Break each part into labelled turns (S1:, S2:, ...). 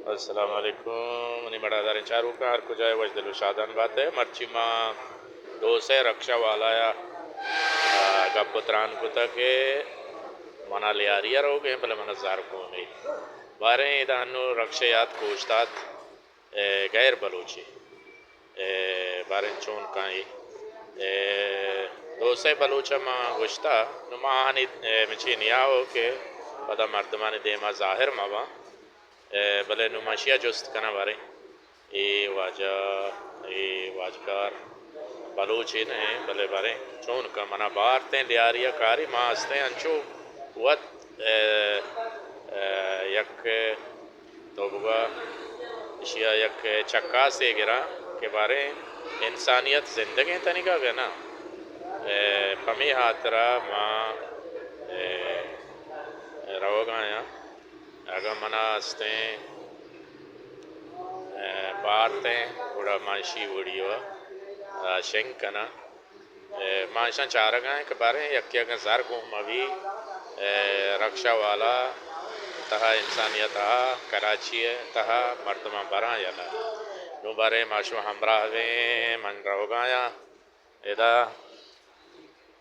S1: अस्सलाम वालेकुम मनी बड़ा दारे चारू का हर कुछ है वजदलु शादान बात है मर्ची माँ दो से रक्षा वाला या गपुत्रान कुता के मना ले आ रही है रोगे भले मना जार को नहीं बारे इधानु रक्षयात कोश्तात गैर बलूची बारे चोन काई दो से बलूचा माँ गुश्ता नुमाहानी मिचीनिया हो के पता मर्दमानी देमा जाहिर मावा भले नुमाशिया जुस्त कना बारे वाजा वाजकार बलूची ने भले बारे चोन का मना बारते लियारिया कारी मास्ते अंचो वत यक तोबगा शिया यक चक्का से गिरा के बारे इंसानियत जिंदगी तनिका गना पमी हातरा माँ रवगाया अगर मनास्ते बारते उड़ा माशी उड़ियो शंकना माशा चारगाएं के बारे यक्या का जार को मवी रक्षा वाला तहा इंसानियत कराची तहा मर्दमा बरा यला नो बारे माशो हमरा वे मन रवगाया एदा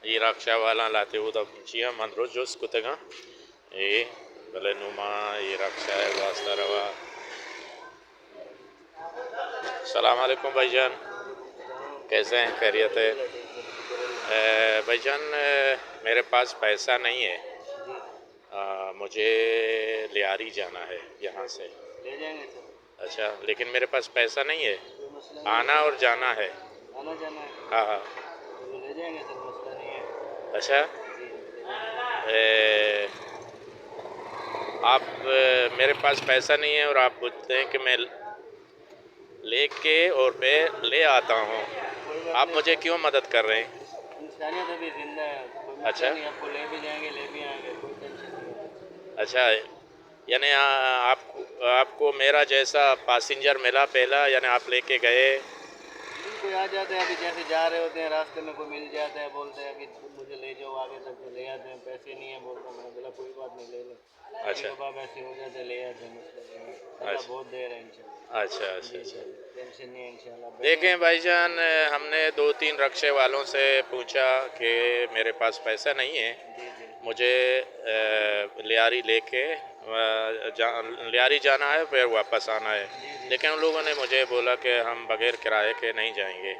S1: ये रक्षा वाला लाते हो तब चिया मन रोज जोस कुतगा भले नुमा ये रक्षा है वास्ता रवा। सलाम अलैकुम भाईजान, कैसे हैं, खैरियत है? भाईजान मेरे पास पैसा नहीं है, मुझे लियारी जाना है यहाँ से।
S2: ले जाएंगे सर।
S1: अच्छा, लेकिन मेरे पास पैसा नहीं है, आना और जाना है।
S2: आना जाना है?
S1: हाँ हाँ
S2: तो ले जाएंगे सर, मसला नहीं है।
S1: अच्छा आप मेरे पास पैसा नहीं है और आप पूछते हैं कि मैं लेके और मैं ले आता हूँ, आप मुझे क्यों मदद कर रहे हैं?
S2: इंसानियत अभी जिंदा है, कोई मसला
S1: अच्छा।
S2: नहीं, आपको ले भी जाएंगे ले भी आएंगे, कोई टेंशन नहीं है।
S1: अच्छा, यानी आपको मेरा जैसा पैसेंजर मिला पहला, यानी आप लेके गए?
S2: कोई आ जाते हैं, अभी जैसे जा रहे होते हैं रास्ते में कोई मिल जाता है, बोलते हैं कि मुझे ले जाओ आगे तक, तो ले आते हैं। पैसे नहीं है बोलता, मैंने बोला कोई बात नहीं ले लो।
S1: अच्छा
S2: बाबा ऐसे हो जाते ले आते हैं, मसला नहीं है।
S1: अच्छा।
S2: बहुत देर है इंशाल्लाह।
S1: अच्छा अच्छा अच्छा।
S2: टेंशन नहीं है इंशाल्लाह।
S1: देखें भाईजान, हमने 2-3 रक्शे वालों से पूछा कि मेरे पास पैसा नहीं है,
S2: जी जी
S1: मुझे लियारी लेके लियारी जाना है फिर वापस आना है, लेकिन उन लोगों ने मुझे बोला कि हम बगैर किराए के नहीं जाएंगे।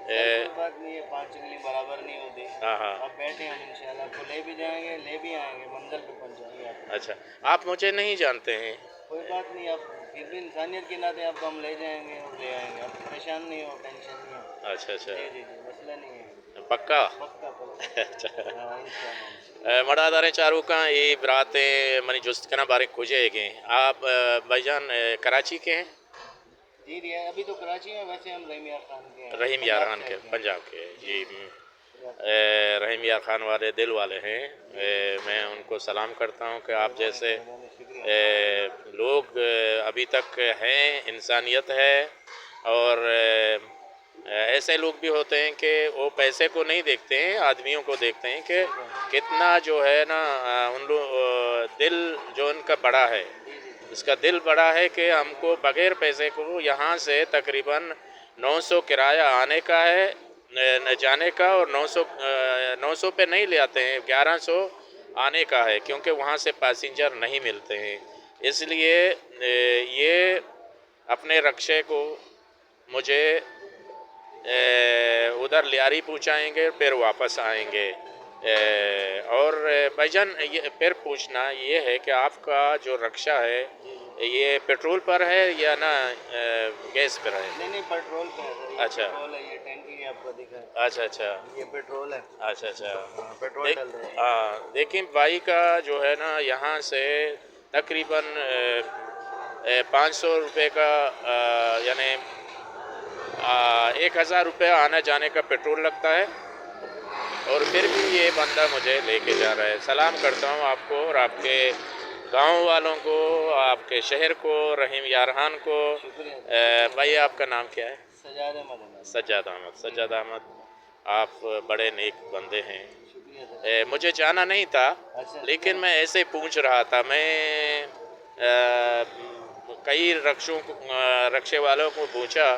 S2: कोई बात नहीं है, 5 उंगली बराबर नहीं होती।
S1: हाँ हाँ।
S2: आप बैठे हम इंशाल्लाह, आपको ले भी जाएंगे ले भी आएंगे, मंजिल पे पहुंचाएंगे आप।
S1: अच्छा, आप मुझे नहीं जानते हैं?
S2: कोई बात नहीं, आप फिर भी इंसानियत के नाते आपको हम ले जाएंगे और ले आएंगे, आप परेशान नहीं हो, टेंशन नहीं हो।
S1: अच्छा अच्छा,
S2: जी जी जी, मसला नहीं है।
S1: पक्का?
S2: पक्का पक्का।
S1: अच्छा
S2: हाँ इंशाल्लाह।
S1: मड़ादारे चारू का ये बरातें मनी जुस्त कना बारे खोजेंगे। आप भाईजान कराची के हैं?
S2: जी जी, अभी तो कराची में, वैसे हम रहीम यार खान के हैं।
S1: रहीम यार खान के, पंजाब के जी। रहीम यार खान वाले दिल वाले हैं, मैं उनको सलाम करता हूं कि आप जैसे लोग अभी तक हैं, इंसानियत है। और ऐसे लोग भी होते हैं कि वो पैसे को नहीं देखते हैं, आदमियों को देखते हैं कि कितना जो है ना उन लोग दिल जो उनका बड़ा है, इसका दिल बड़ा है कि हमको बग़ैर पैसे को यहाँ से तकरीबन 900 किराया आने का है, न जाने का, और 900 पे नहीं ले आते हैं, 1100 आने का है, क्योंकि वहाँ से पैसेंजर नहीं मिलते हैं। इसलिए ये अपने रक्शे को मुझे उधर लियारी पहुँचाएंगे फिर वापस आएंगे। और भाईजान ये फिर पूछना ये है कि आपका जो रक्षा है ये पेट्रोल पर है या ना गैस पर है?
S2: नहीं पेट्रोल पे है सर।
S1: अच्छा।
S2: पेट्रोल है, ये टैंकी आपको दिखा है।
S1: अच्छा अच्छा,
S2: ये पेट्रोल है।
S1: अच्छा अच्छा।
S2: पेट्रोल डल रहा है।
S1: हाँ, देखिए भाई का जो है ना यहाँ से तकरीबन 500 रुपये का यानी 1000 रुपये आने जाने का पेट्रोल लगता है, और फिर भी ये बंदा मुझे लेके जा रहा है। सलाम करता हूँ आपको और आपके गांव वालों को, आपके शहर को, रहीम यारहान को। भाई आपका नाम क्या है?
S2: सज्जाद अहमद।
S1: सज्जाद अहमद। सज्जाद अहमद, आप बड़े नेक बंदे हैं।
S2: शुक्रिया।
S1: मुझे जाना नहीं था,
S2: अच्छा,
S1: लेकिन मैं ऐसे पूछ रहा था। मैं कई रक्शे वालों को पूछा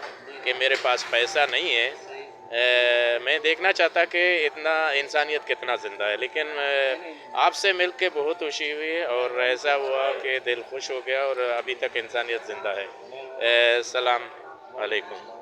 S1: कि मेरे पास पैसा नहीं है, मैं देखना चाहता कि इतना इंसानियत कितना ज़िंदा है, लेकिन आपसे मिल के बहुत खुशी हुई है और ऐसा हुआ कि दिल खुश हो गया और अभी तक इंसानियत ज़िंदा है। सलाम अलैकुम।